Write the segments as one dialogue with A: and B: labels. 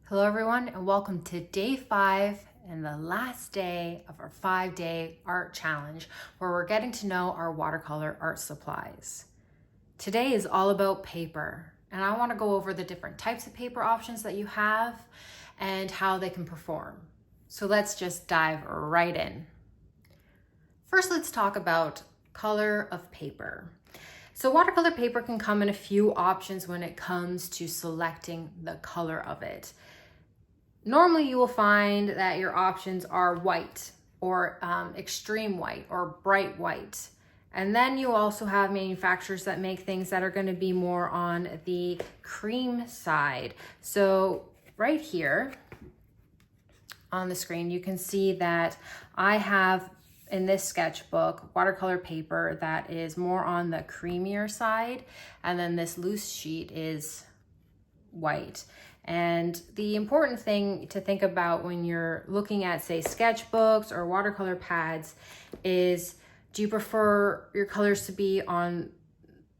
A: Hello everyone, and welcome to day 5 and the last day of our 5-day art challenge where we're getting to know our watercolor art supplies. Today is all about paper, and I want to go over the different types of paper options that you have and how they can perform. So let's just dive right in. First, let's talk about color of paper. So watercolor paper can come in a few options when it comes to selecting the color of it. Normally you will find that your options are white or extreme white or bright white. And then you also have manufacturers that make things that are going to be more on the cream side. So right here on the screen, you can see that I have in this sketchbook watercolor paper that is more on the creamier side, and then this loose sheet is white. And the important thing to think about when you're looking at, say, sketchbooks or watercolor pads is, do you prefer your colors to be on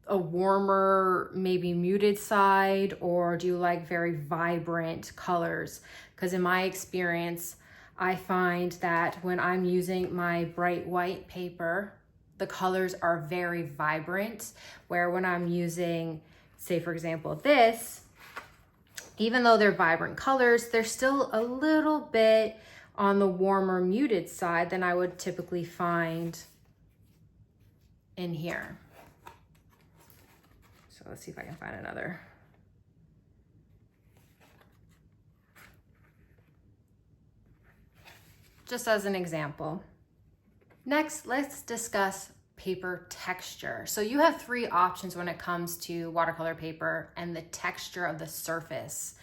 A: a warmer, maybe muted side, or do you like very vibrant colors? Because in my experience, I find that when I'm using my bright white paper, the colors are very vibrant, where when I'm using, say, for example, this, even though they're vibrant colors, they're still a little bit on the warmer muted side than I would typically find in here. So let's see if I can find another. Just as an example. Next, let's discuss paper texture. So you have 3 options when it comes to watercolor paper and the texture of the surface.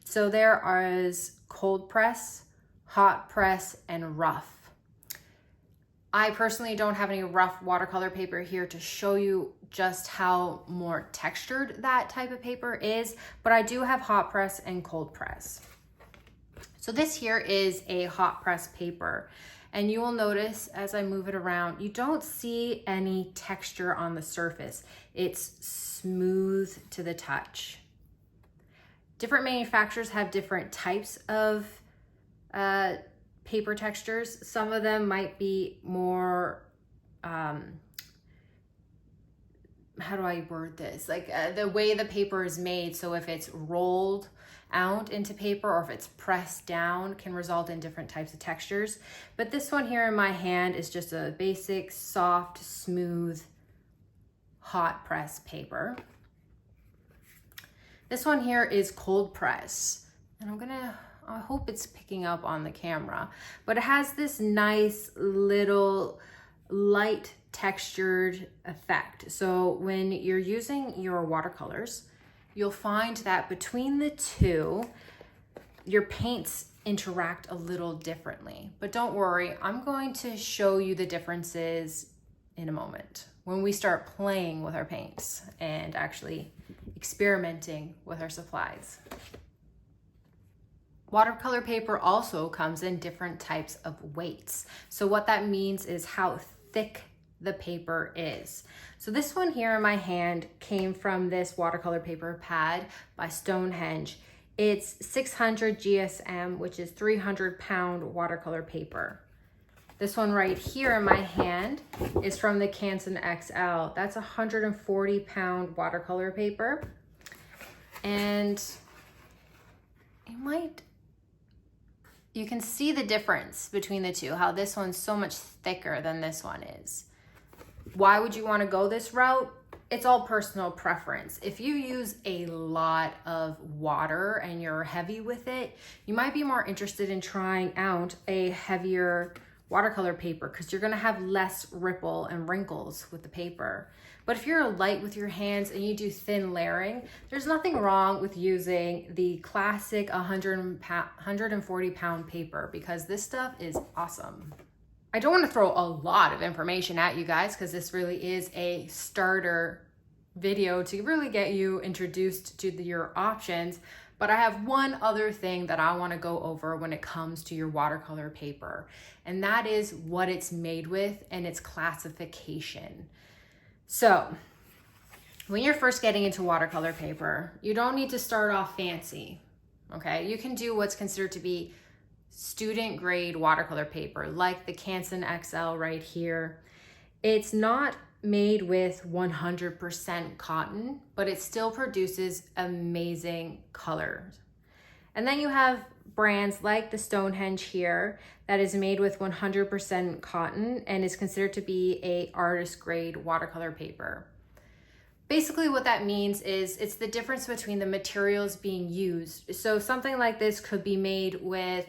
A: So there is cold press, hot press, and rough. I personally don't have any rough watercolor paper here to show you just how more textured that type of paper is, but I do have hot press and cold press. So this here is a hot press paper. And you will notice as I move it around, you don't see any texture on the surface. It's smooth to the touch. Different manufacturers have different types of paper textures. Some of them might be more, how do I word this? Like the way the paper is made. So if it's rolled out into paper or if it's pressed down can result in different types of textures. But this one here in my hand is just a basic, soft, smooth, hot press paper. This one here is cold press. And I hope it's picking up on the camera, but it has this nice little light textured effect. So when you're using your watercolors, you'll find that between the two, your paints interact a little differently. But don't worry, I'm going to show you the differences in a moment when we start playing with our paints and actually experimenting with our supplies. Watercolor paper also comes in different types of weights. So what that means is how thick the paper is. So this one here in my hand came from this watercolor paper pad by Stonehenge. It's 600 GSM, which is 300-pound watercolor paper. This one right here in my hand is from the Canson XL. That's 140-pound watercolor paper. And you can see the difference between the two, how this one's so much thicker than this one is. Why would you want to go this route? It's all personal preference. If you use a lot of water and you're heavy with it, you might be more interested in trying out a heavier watercolor paper because you're going to have less ripple and wrinkles with the paper. But if you're light with your hands and you do thin layering, there's nothing wrong with using the classic 140-pound paper because this stuff is awesome. I don't want to throw a lot of information at you guys because this really is a starter video to really get you introduced to your options. But I have one other thing that I want to go over when it comes to your watercolor paper, and that is what it's made with and its classification. So when you're first getting into watercolor paper, you don't need to start off fancy. Okay, you can do what's considered to be student grade watercolor paper, like the Canson XL right here. It's not made with 100% cotton, but it still produces amazing colors. And then you have brands like the Stonehenge here that is made with 100% cotton and is considered to be a artist grade watercolor paper. Basically what that means is it's the difference between the materials being used. So something like this could be made with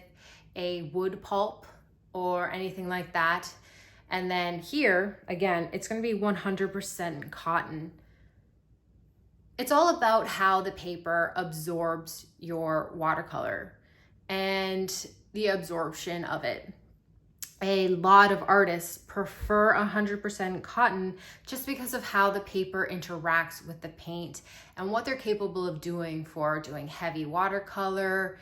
A: a wood pulp or anything like that. And then here, again, it's going to be 100% cotton. It's all about how the paper absorbs your watercolor and the absorption of it. A lot of artists prefer 100% cotton just because of how the paper interacts with the paint and what they're capable of doing for doing heavy watercolor,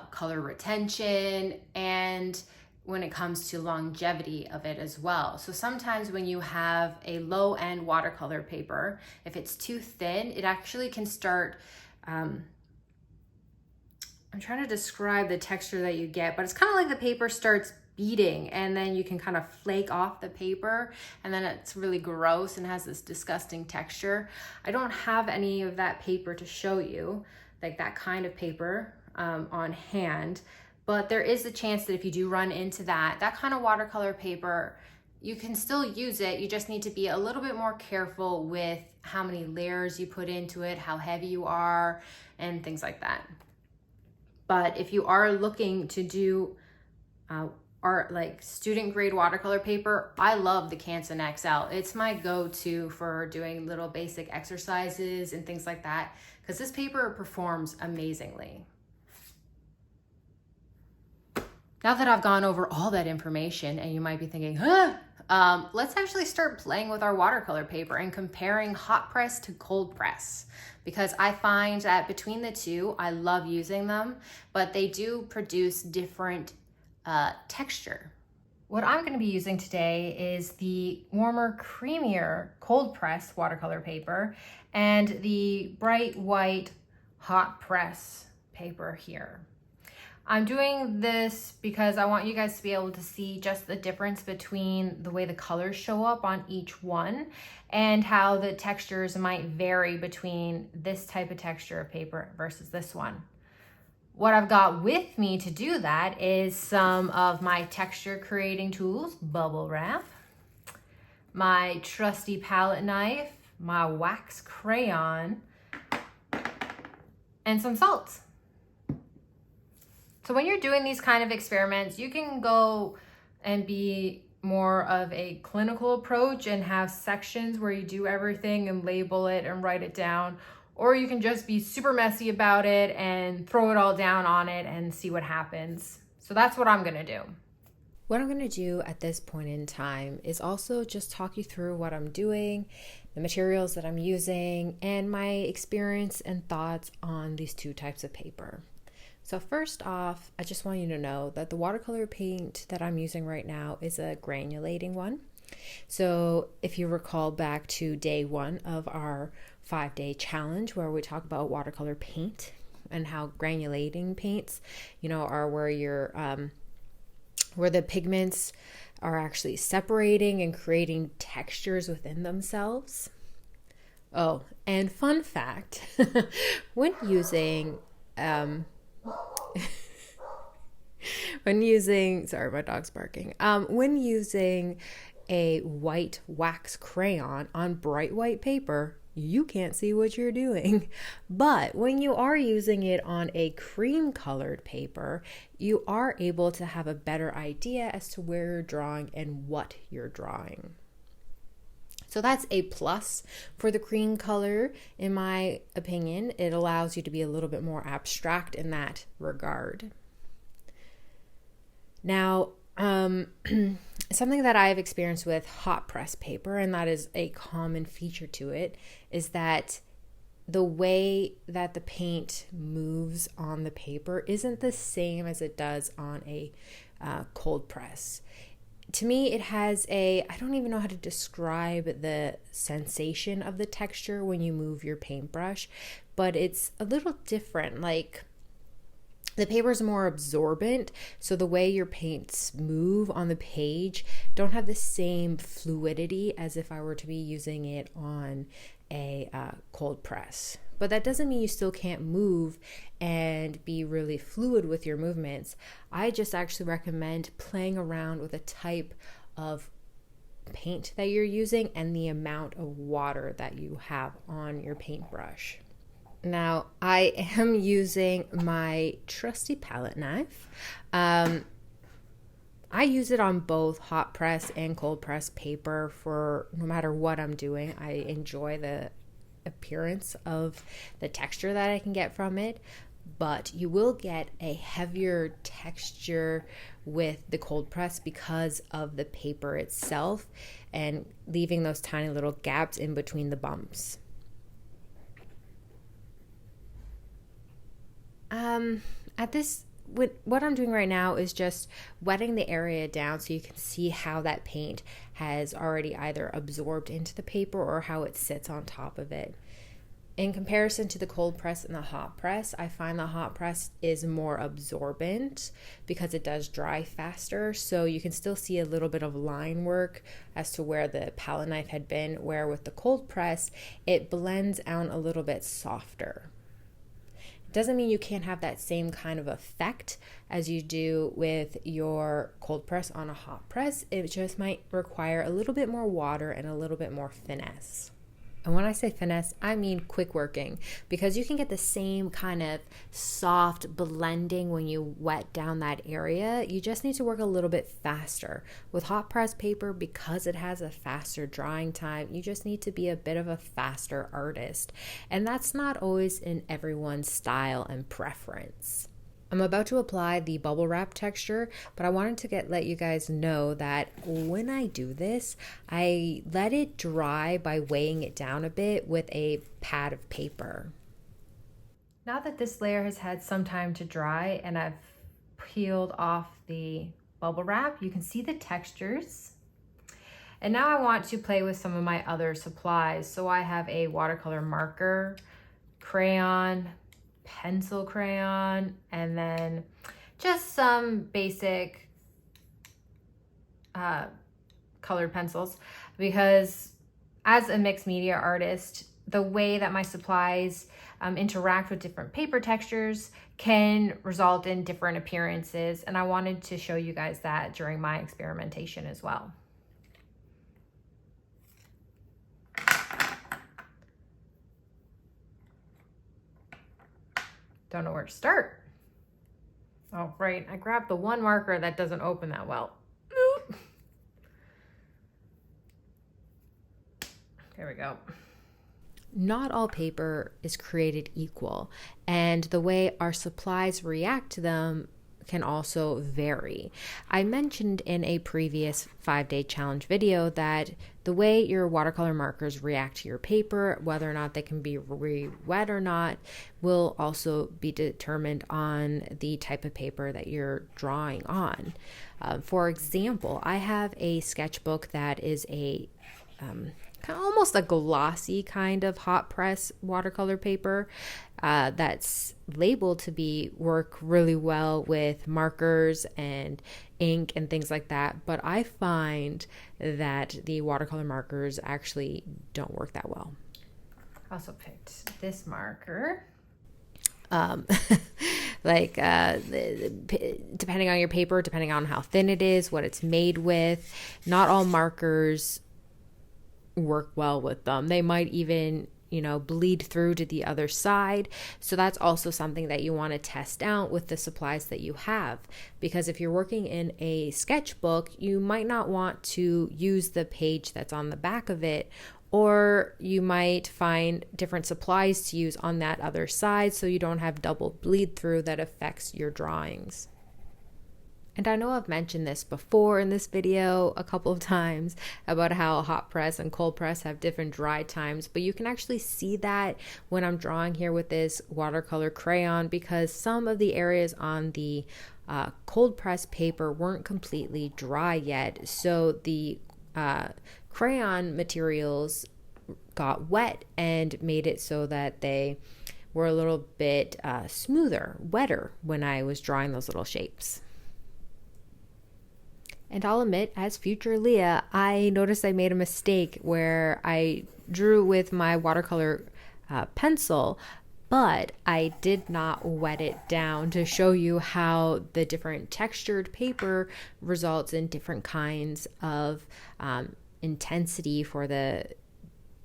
A: color retention, and when it comes to longevity of it as well. So sometimes when you have a low-end watercolor paper, if it's too thin, it actually can start, I'm trying to describe the texture that you get, but it's kind of like the paper starts beading and then you can kind of flake off the paper and then it's really gross and has this disgusting texture. I don't have any of that paper to show you, like that kind of paper on hand, but there is a chance that if you do run into that kind of watercolor paper, you can still use it. You just need to be a little bit more careful with how many layers you put into it, how heavy you are, and things like that. But if you are looking to do art like student grade watercolor paper, I love the Canson XL. It's my go-to for doing little basic exercises and things like that because this paper performs amazingly. Now that I've gone over all that information and you might be thinking, let's actually start playing with our watercolor paper and comparing hot press to cold press, because I find that between the two, I love using them, but they do produce different texture. What I'm going to be using today is the warmer, creamier cold press watercolor paper and the bright white hot press paper here. I'm doing this because I want you guys to be able to see just the difference between the way the colors show up on each one and how the textures might vary between this type of texture of paper versus this one. What I've got with me to do that is some of my texture creating tools, bubble wrap, my trusty palette knife, my wax crayon, and some salts. So when you're doing these kind of experiments, you can go and be more of a clinical approach and have sections where you do everything and label it and write it down. Or you can just be super messy about it and throw it all down on it and see what happens. So that's what I'm gonna do. What I'm gonna do at this point in time is also just talk you through what I'm doing, the materials that I'm using, and my experience and thoughts on these two types of paper. So first off, I just want you to know that the watercolor paint that I'm using right now is a granulating one. So if you recall back to day one of our 5-day challenge where we talk about watercolor paint and how granulating paints, are where you're where the pigments are actually separating and creating textures within themselves. Oh, and fun fact, when using sorry, my dog's barking. When using a white wax crayon on bright white paper, you can't see what you're doing. But when you are using it on a cream colored paper, you are able to have a better idea as to where you're drawing and what you're drawing. So that's a plus for the cream color, in my opinion. It allows you to be a little bit more abstract in that regard. Now, something that I've experienced with hot press paper, and that is a common feature to it, is that the way that the paint moves on the paper isn't the same as it does on a cold press. To me, it has I don't even know how to describe the sensation of the texture when you move your paintbrush, but it's a little different. Like, The paper is more absorbent, so the way your paints move on the page don't have the same fluidity as if I were to be using it on a cold press. But that doesn't mean you still can't move and be really fluid with your movements. I just actually recommend playing around with a type of paint that you're using and the amount of water that you have on your paintbrush. Now, I am using my trusty palette knife. I use it on both hot press and cold press paper for no matter what I'm doing. I enjoy the appearance of the texture that I can get from it, but you will get a heavier texture with the cold press because of the paper itself and leaving those tiny little gaps in between the bumps. What I'm doing right now is just wetting the area down so you can see how that paint has already either absorbed into the paper or how it sits on top of it. In comparison to the cold press and the hot press, I find the hot press is more absorbent because it does dry faster, so you can still see a little bit of line work as to where the palette knife had been, where with the cold press, it blends out a little bit softer. Doesn't mean you can't have that same kind of effect as you do with your cold press on a hot press. It just might require a little bit more water and a little bit more finesse. And when I say finesse, I mean quick working, because you can get the same kind of soft blending when you wet down that area. You just need to work a little bit faster. With hot press paper, because it has a faster drying time, you just need to be a bit of a faster artist. And that's not always in everyone's style and preference. I'm about to apply the bubble wrap texture, but I wanted to let you guys know that when I do this, I let it dry by weighing it down a bit with a pad of paper. Now that this layer has had some time to dry and I've peeled off the bubble wrap, you can see the textures. And now I want to play with some of my other supplies. So I have a watercolor marker, crayon, pencil crayon, and then just some basic colored pencils, because as a mixed media artist, the way that my supplies interact with different paper textures can result in different appearances, and I wanted to show you guys that during my experimentation as well. Don't know where to start. Oh, right, I grabbed the one marker that doesn't open that well. There we go. Not all paper is created equal, and the way our supplies react to them can also vary. I mentioned in a previous 5-day challenge video that the way your watercolor markers react to your paper, whether or not they can be re-wet or not, will also be determined on the type of paper that you're drawing on. For example, I have a sketchbook that is a almost a glossy kind of hot press watercolor paper that's labeled to work really well with markers and ink and things like that, but I find that the watercolor markers actually don't work that well. I also picked this marker. Depending on your paper, depending on how thin it is, what it's made with, not all markers work well with them. They might even, bleed through to the other side. So that's also something that you want to test out with the supplies that you have. Because if you're working in a sketchbook, you might not want to use the page that's on the back of it, or you might find different supplies to use on that other side so you don't have double bleed through that affects your drawings. And I know I've mentioned this before in this video a couple of times about how hot press and cold press have different dry times, but you can actually see that when I'm drawing here with this watercolor crayon, because some of the areas on the cold press paper weren't completely dry yet. So the crayon materials got wet and made it so that they were a little bit smoother, wetter when I was drawing those little shapes. And I'll admit, as future Leah, I noticed I made a mistake where I drew with my watercolor pencil, but I did not wet it down to show you how the different textured paper results in different kinds of intensity for the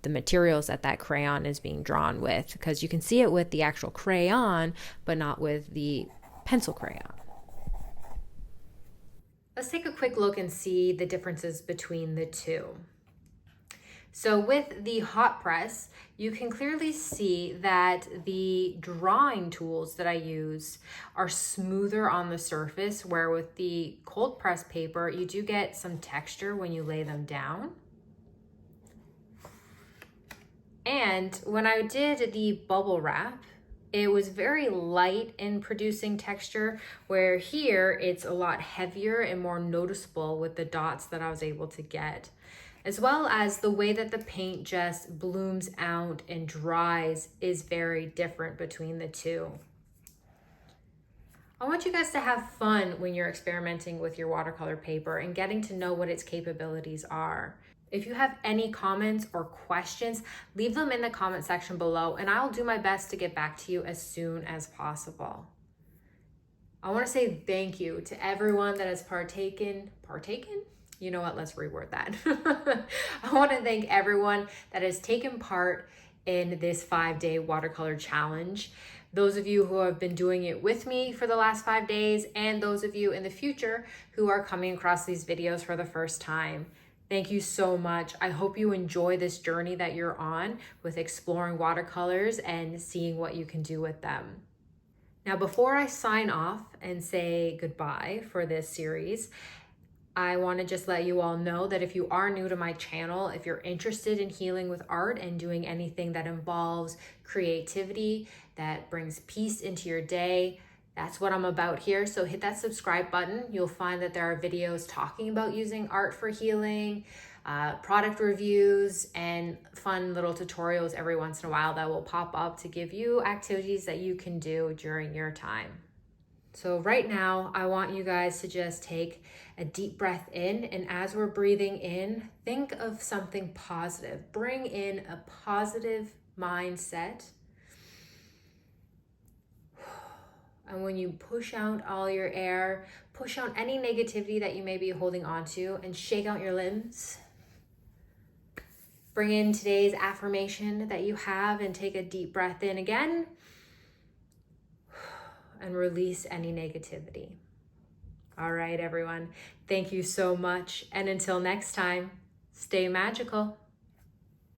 A: materials that crayon is being drawn with, because you can see it with the actual crayon, but not with the pencil crayon. Let's take a quick look and see the differences between the two. So with the hot press, you can clearly see that the drawing tools that I use are smoother on the surface, where with the cold press paper, you do get some texture when you lay them down. And when I did the bubble wrap, it was very light in producing texture, where here it's a lot heavier and more noticeable with the dots that I was able to get, as well as the way that the paint just blooms out and dries is very different between the two. I want you guys to have fun when you're experimenting with your watercolor paper and getting to know what its capabilities are. If you have any comments or questions, leave them in the comment section below, and I'll do my best to get back to you as soon as possible. I want to say thank you to everyone that has partaken? You know what, let's reword that. I want to thank everyone that has taken part in this 5-day watercolor challenge. Those of you who have been doing it with me for the last 5 days, and those of you in the future who are coming across these videos for the first time. Thank you so much. I hope you enjoy this journey that you're on with exploring watercolors and seeing what you can do with them. Now, before I sign off and say goodbye for this series, I want to just let you all know that if you are new to my channel, if you're interested in healing with art and doing anything that involves creativity, that brings peace into your day, that's what I'm about here. So hit that subscribe button. You'll find that there are videos talking about using art for healing, product reviews, and fun little tutorials every once in a while that will pop up to give you activities that you can do during your time. So right now, I want you guys to just take a deep breath in, and as we're breathing in, think of something positive. Bring in a positive mindset. And when you push out all your air, push out any negativity that you may be holding on to, and shake out your limbs. Bring in today's affirmation that you have and take a deep breath in again. And release any negativity. All right, everyone. Thank you so much. And until next time, stay magical.